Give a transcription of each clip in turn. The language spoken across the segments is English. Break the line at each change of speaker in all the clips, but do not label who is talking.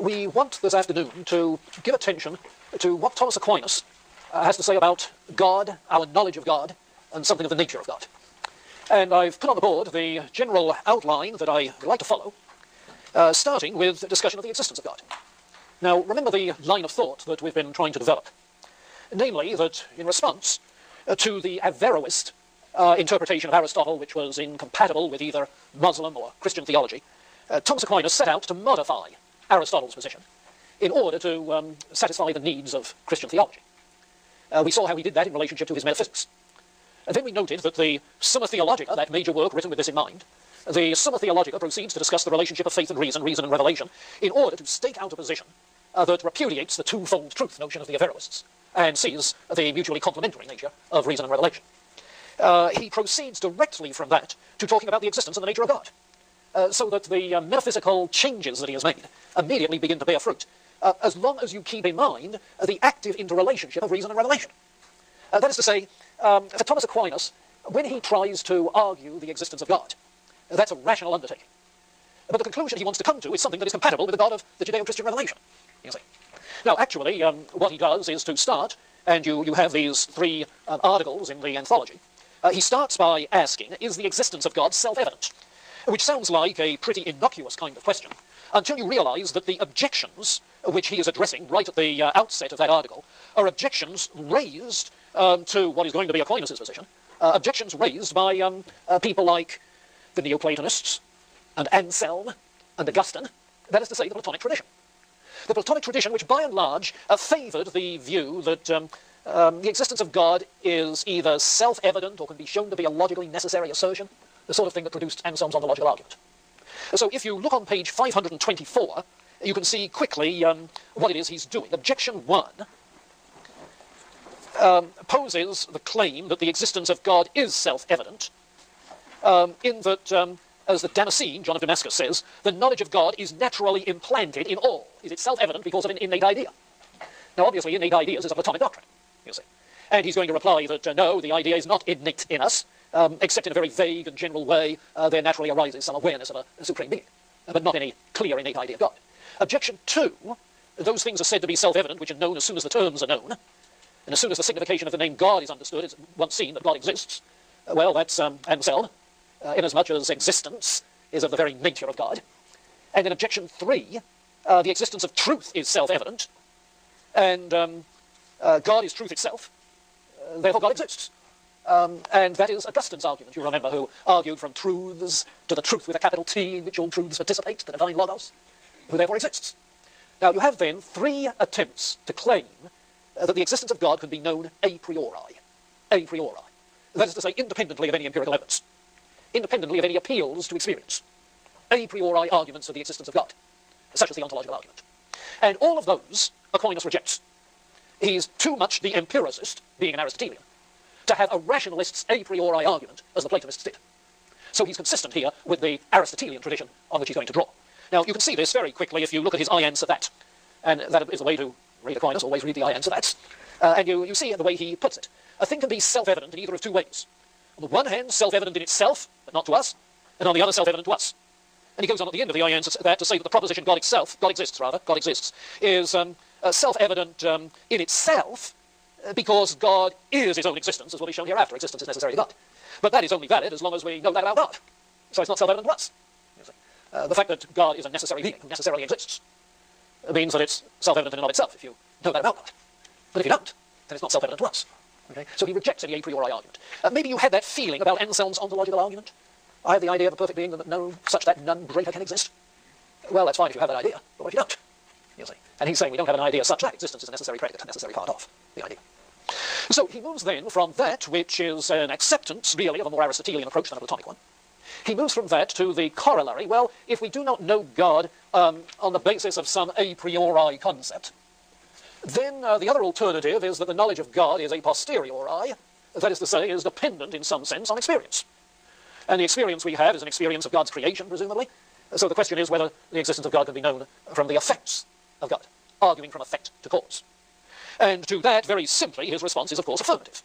We want this afternoon to give attention to what Thomas Aquinas has to say about God, our knowledge of God, and something of the nature of God. And I've put on the board the general outline that I would like to follow, starting with a discussion of the existence of God. Now, remember the line of thought that we've been trying to develop, namely that in response to the Averroist interpretation of Aristotle, which was incompatible with either Muslim or Christian theology, Thomas Aquinas set out to modify Aristotle's position in order to satisfy the needs of Christian theology. We saw how he did that in relationship to his metaphysics. And then we noted that the Summa Theologica, that major work written with this in mind, the Summa Theologica proceeds to discuss the relationship of faith and reason and revelation, in order to stake out a position that repudiates the twofold truth notion of the Averroists and sees the mutually complementary nature of reason and revelation. He proceeds directly from that to talking about the existence and the nature of God, so that the metaphysical changes that he has made immediately begin to bear fruit, as long as you keep in mind the active interrelationship of reason and revelation. That is to say, for Thomas Aquinas, when he tries to argue the existence of God, that's a rational undertaking. But the conclusion he wants to come to is something that is compatible with the God of the Judeo-Christian revelation, you see. Now, actually, what he does is to start, and you have these three articles in the anthology. He starts by asking, is the existence of God self-evident? Which sounds like a pretty innocuous kind of question, until you realize that the objections which he is addressing right at the outset of that article are objections raised to what is going to be Aquinas' position, objections raised by people like the Neoplatonists and Anselm and Augustine, that is to say, the Platonic tradition. The Platonic tradition, which by and large favoured the view that the existence of God is either self-evident or can be shown to be a logically necessary assertion, the sort of thing that produced Anselm's ontological argument. So if you look on page 524, you can see quickly what it is he's doing. Objection 1 poses the claim that the existence of God is self-evident, in that, as the Damascene, John of Damascus, says, the knowledge of God is naturally implanted in all. Is it self-evident because of an innate idea? Now, obviously, innate ideas is a Platonic doctrine, you see. And he's going to reply that, no, the idea is not innate in us, except in a very vague and general way. There naturally arises some awareness of a supreme being, but not any clear innate idea of God. Objection 2, those things are said to be self-evident, which are known as soon as the terms are known, and as soon as the signification of the name God is understood, it's once seen that God exists. Well, that's Anselm, inasmuch as existence is of the very nature of God. And in objection 3, the existence of truth is self-evident, and God is truth itself, therefore God exists. And that is Augustine's argument, you remember, who argued from truths to the truth with a capital T, in which all truths participate, the divine logos, who therefore exists. Now, you have then 3 attempts to claim that the existence of God can be known a priori. A priori. That is to say, independently of any empirical evidence, independently of any appeals to experience. A priori arguments of the existence of God, such as the ontological argument. And all of those Aquinas rejects. He's too much the empiricist, being an Aristotelian, to have a rationalist's a priori argument, as the Platonists did. So he's consistent here with the Aristotelian tradition on which he's going to draw. Now, you can see this very quickly if you look at his I answer that. And that is the way to read Aquinas, always read the I answer that. And you see the way he puts it. A thing can be self-evident in either of 2 ways. On the one hand, self-evident in itself, but not to us, and on the other, self-evident to us. And he goes on at the end of the I answer that to say that the proposition God exists, is self-evident in itself, because God is his own existence, as will be shown hereafter. Existence is necessary to God. But that is only valid as long as we know that about God. So it's not self-evident to us. You see. The fact that God is a necessary being who necessarily exists means that it's self-evident in and of itself if you know that about God. But if you don't, then it's not self-evident to us. Okay? So he rejects any a priori argument. Maybe you had that feeling about Anselm's ontological argument. I have the idea of a perfect being that none greater can exist. Well, that's fine if you have that idea, but what if you don't? You see. And he's saying we don't have an idea such that existence is a necessary predicate, a necessary part of the idea. So he moves then from that, which is an acceptance, really, of a more Aristotelian approach than a Platonic one. He moves from that to the corollary. Well, if we do not know God on the basis of some a priori concept, then the other alternative is that the knowledge of God is a posteriori, that is to say, is dependent in some sense on experience. And the experience we have is an experience of God's creation, presumably. So the question is whether the existence of God can be known from the effects of God, arguing from effect to cause. And to that, very simply, his response is, of course, affirmative,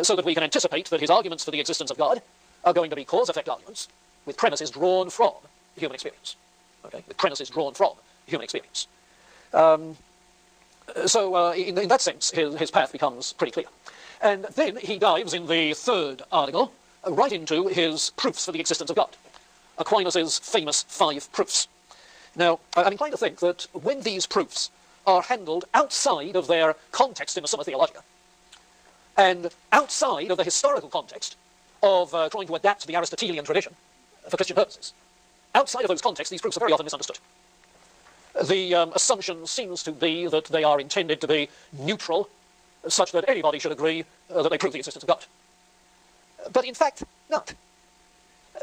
so that we can anticipate that his arguments for the existence of God are going to be cause-effect arguments with premises drawn from human experience. Okay? With premises drawn from human experience. So in that sense, his path becomes pretty clear. And then he dives in the third article right into his proofs for the existence of God. Aquinas' famous 5 proofs. Now, I'm inclined to think that when these proofs are handled outside of their context in the Summa Theologica, and outside of the historical context of trying to adapt to the Aristotelian tradition for Christian purposes, outside of those contexts, these proofs are very often misunderstood. The assumption seems to be that they are intended to be neutral, such that anybody should agree that they prove the existence of God. But in fact, not.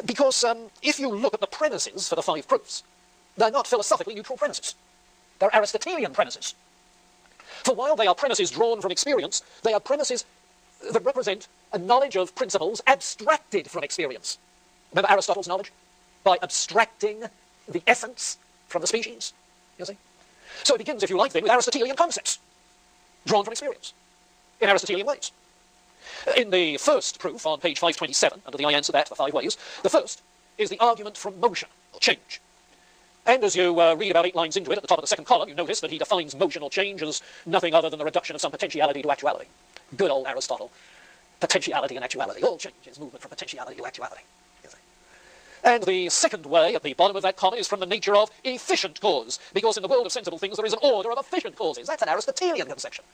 Because if you look at the premises for the 5 proofs, they're not philosophically neutral premises. They're Aristotelian premises. For while they are premises drawn from experience, they are premises that represent a knowledge of principles abstracted from experience. Remember Aristotle's knowledge? By abstracting the essence from the species, you see? So it begins, if you like, then, with Aristotelian concepts, drawn from experience, in Aristotelian ways. In the first proof, on page 527, under the I answer that, the 5 ways, the first is the argument from motion, or change. And as you read about 8 lines into it, at the top of the second column, you notice that he defines motion or change as nothing other than the reduction of some potentiality to actuality. Good old Aristotle. Potentiality and actuality. All change is movement from potentiality to actuality. And the second way, at the bottom of that comment, is from the nature of efficient cause, because in the world of sensible things there is an order of efficient causes. That's an Aristotelian conception.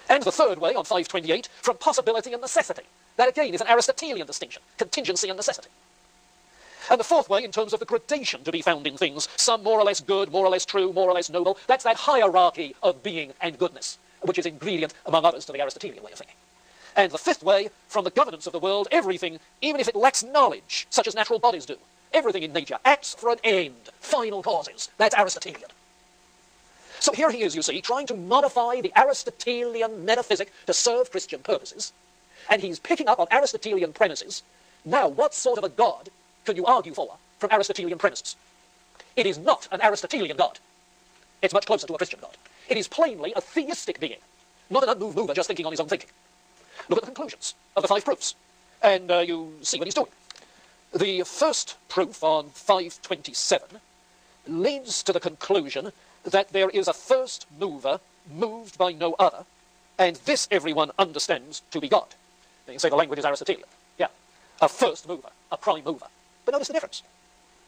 And the third way, on 528, from possibility and necessity. That again is an Aristotelian distinction, contingency and necessity. And the fourth way, in terms of the gradation to be found in things, some more or less good, more or less true, more or less noble, that's that hierarchy of being and goodness, which is ingredient, among others, to the Aristotelian way of thinking. And the fifth way, from the governance of the world, everything, even if it lacks knowledge, such as natural bodies do, everything in nature acts for an end, final causes. That's Aristotelian. So here he is, you see, trying to modify the Aristotelian metaphysic to serve Christian purposes, and he's picking up on Aristotelian premises. Now, what sort of a God can you argue for from Aristotelian premises? It is not an Aristotelian God. It's much closer to a Christian God. It is plainly a theistic being, not an unmoved mover just thinking on his own thinking. Look at the conclusions of the 5 proofs, and you see what he's doing. The first proof on 527 leads to the conclusion that there is a first mover moved by no other, and this everyone understands to be God. Now you can say the language is Aristotelian. Yeah, a first mover, a prime mover. But notice the difference.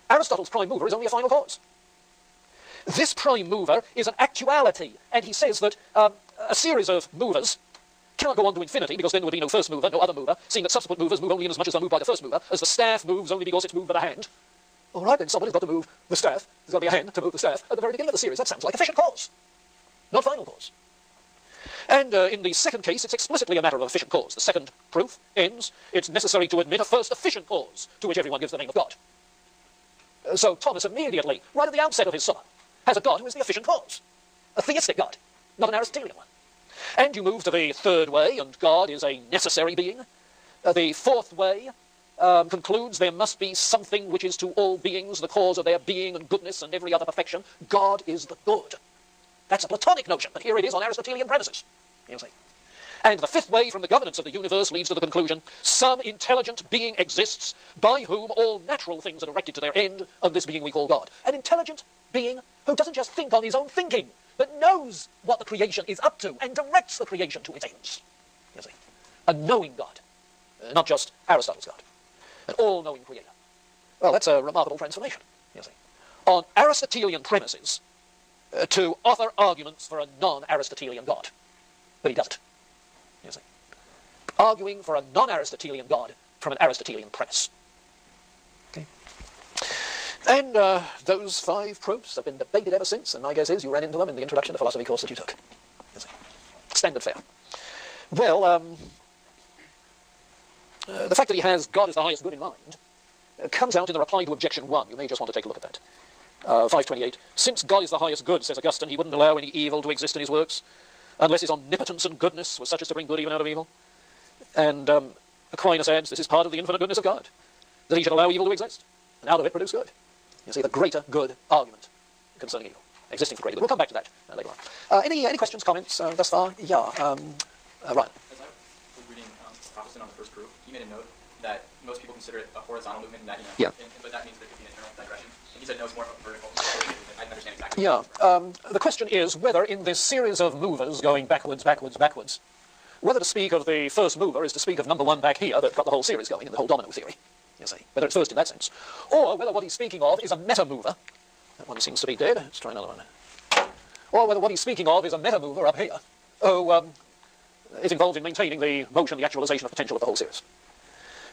Aristotle's prime mover is only a final cause. This prime mover is an actuality, and he says that a series of movers cannot go on to infinity, because then there would be no first mover, no other mover, seeing that subsequent movers move only in as much as they're moved by the first mover, as the staff moves only because it's moved by the hand. All right, then somebody's got to move the staff. There's got to be a hand to move the staff. At the very beginning of the series, that sounds like efficient cause, not final cause. And in the second case, it's explicitly a matter of efficient cause. The second proof ends, it's necessary to admit a first efficient cause, to which everyone gives the name of God. So Thomas immediately, right at the outset of his summa, has a God who is the efficient cause, a theistic God, not an Aristotelian one. And you move to the third way, and God is a necessary being. The fourth way concludes there must be something which is to all beings the cause of their being and goodness and every other perfection. God is the good. That's a Platonic notion, but here it is on Aristotelian premises, you see. And the fifth way, from the governance of the universe, leads to the conclusion, some intelligent being exists by whom all natural things are directed to their end, and this being we call God. An intelligent being who doesn't just think on his own thinking, but knows what the creation is up to and directs the creation to its ends. You see, a knowing God, not just Aristotle's God, an all-knowing creator. Well, that's a remarkable transformation, you see. On Aristotelian premises, to offer arguments for a non-Aristotelian God. But he doesn't, you see. Arguing for a non-Aristotelian God from an Aristotelian premise. Okay. And those 5 proofs have been debated ever since, and my guess is you ran into them in the introduction to philosophy course that you took. You see. Standard fare. Well, the fact that he has God as the highest good in mind comes out in the reply to objection 1. You may just want to take a look at that. 528. Since God is the highest good, says Augustine, he wouldn't allow any evil to exist in his works, unless his omnipotence and goodness was such as to bring good even out of evil. And Aquinas adds, this is part of the infinite goodness of God, that he should allow evil to exist, and out of it produce good. You see, the greater good argument concerning evil, existing for greater good. We'll come back to that later on. Any questions, comments thus far? Yeah, Ryan.
As I was reading Augustine on the first proof, he made a note that most people consider it a horizontal movement, and that,
Yeah.
But that means there could be an internal digression. And he said no, it's more of a vertical movement. I didn't understand exactly.
Yeah. The question is whether in this series of movers going backwards, backwards, backwards, whether to speak of the first mover is to speak of number one back here that got the whole series going in the whole domino theory, you see, whether it's first in that sense, or whether what he's speaking of is a meta-mover. That one seems to be dead. Let's try another one. Or whether what he's speaking of is a meta-mover up here, is involved in maintaining the motion, the actualization of potential of the whole series.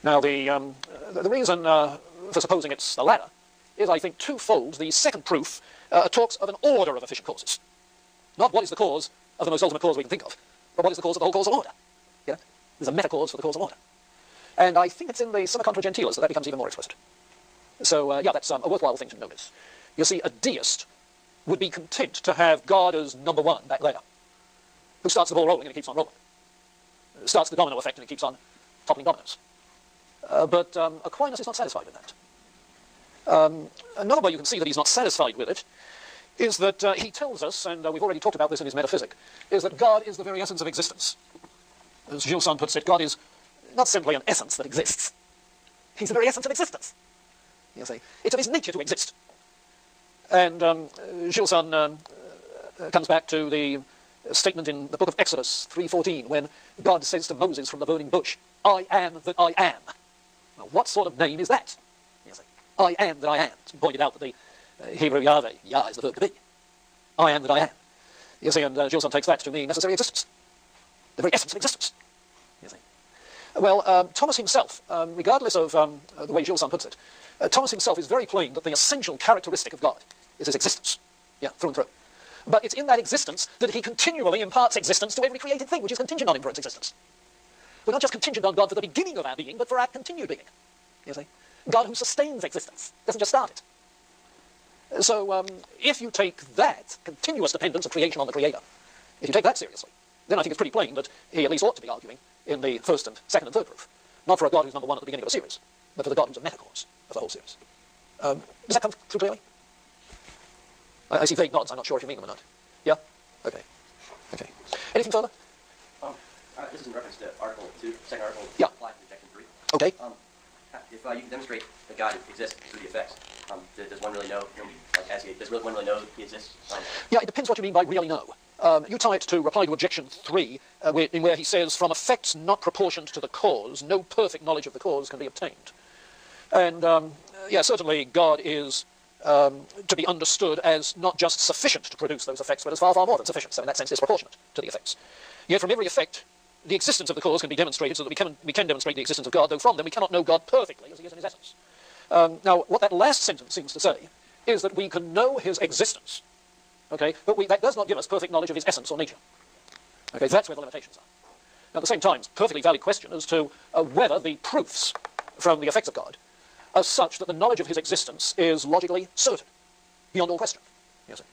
Now, the reason for supposing it's the latter is, I think, twofold. The second proof talks of an order of efficient causes. Not what is the cause of the most ultimate cause we can think of, but what is the cause of the whole causal order. Yeah? There's a meta-cause for the causal order. And I think it's in the Summa Contra Gentiles that becomes even more explicit. So, yeah, that's a worthwhile thing to notice. You see, a deist would be content to have God as number one back there, who starts the ball rolling and it keeps on rolling. Starts the domino effect and it keeps on toppling dominoes. But Aquinas is not satisfied with that. Another way you can see that he's not satisfied with it is that he tells us, and we've already talked about this in his metaphysic, is that God is the very essence of existence. As Gilson puts it, God is not simply an essence that exists. He's the very essence of existence. You see, it's of his nature to exist. And Gilson comes back to the statement in the book of Exodus 3:14, when God says to Moses from the burning bush, I am that I am. Now, what sort of name is that? You see, I am that I am. It's pointed out that the Hebrew Yahweh, Yah is the verb to be. I am that I am. You see, and Gilson takes that to mean necessary existence. The very essence of existence. You see. Well, Thomas himself, regardless of the way Gilson puts it, Thomas himself is very plain that the essential characteristic of God is his existence. Yeah, through and through. But it's in that existence that he continually imparts existence to every created thing, which is contingent on him for its existence. We're not just contingent on God for the beginning of our being, but for our continued being. You see? God who sustains existence, doesn't just start it. So if you take that continuous dependence of creation on the Creator, if you take that seriously, then I think it's pretty plain that he at least ought to be arguing in the first and second and third proof. Not for a God who's number one at the beginning of a series, but for the God who's a meta-cause of the whole series. Does that come through clearly? I see vague nods. I'm not sure if you mean them or not. Yeah? Okay. Okay. Anything further?
This is in reference to Article 2, second article,
Yeah.
applied to Objection 3.
Okay.
If you can demonstrate that God exists through the effects, does one really know, does one really know he exists?
Yeah, it depends what you mean by really know. You tie it to reply to Objection 3, in where he says, from effects not proportioned to the cause, no perfect knowledge of the cause can be obtained. And, yeah, certainly God is to be understood as not just sufficient to produce those effects, but as far, far more than sufficient, so in that sense disproportionate to the effects. Yet from every effect, the existence of the cause can be demonstrated so that we can demonstrate the existence of God, though from them we cannot know God perfectly as he is in his essence. Now, what that last sentence seems to say is that we can know his existence, okay, but that does not give us perfect knowledge of his essence or nature. Okay, that's where the limitations are. Now, at the same time, it's a perfectly valid question as to whether the proofs from the effects of God are such that the knowledge of his existence is logically certain, beyond all question. You see.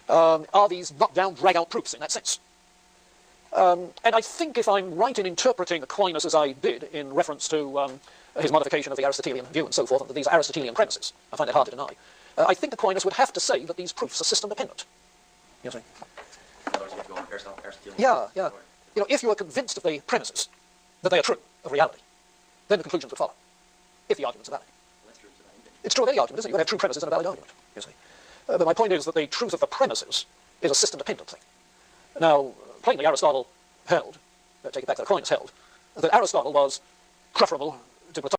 Are these knock-down, drag-out proofs in that sense? And I think if I'm right in interpreting Aquinas as I did in reference to his modification of the Aristotelian view and so forth, and that these are Aristotelian premises, I find it hard to deny, I think Aquinas would have to say that these proofs are system-dependent. You see?
In other words, you have to go on Aristotelian.
Yeah, yeah. You know, if you are convinced of the premises, that they are true, of reality, then the conclusions would follow, if the arguments are valid.
Well, that's true.
It's true of any argument, isn't it? You've got to have true premises and a valid argument, you see. But my point is that the truth of the premises is a system-dependent thing. Now, plainly Aristotle held, take it back to Aquinas held, that Aristotle was preferable to Plato.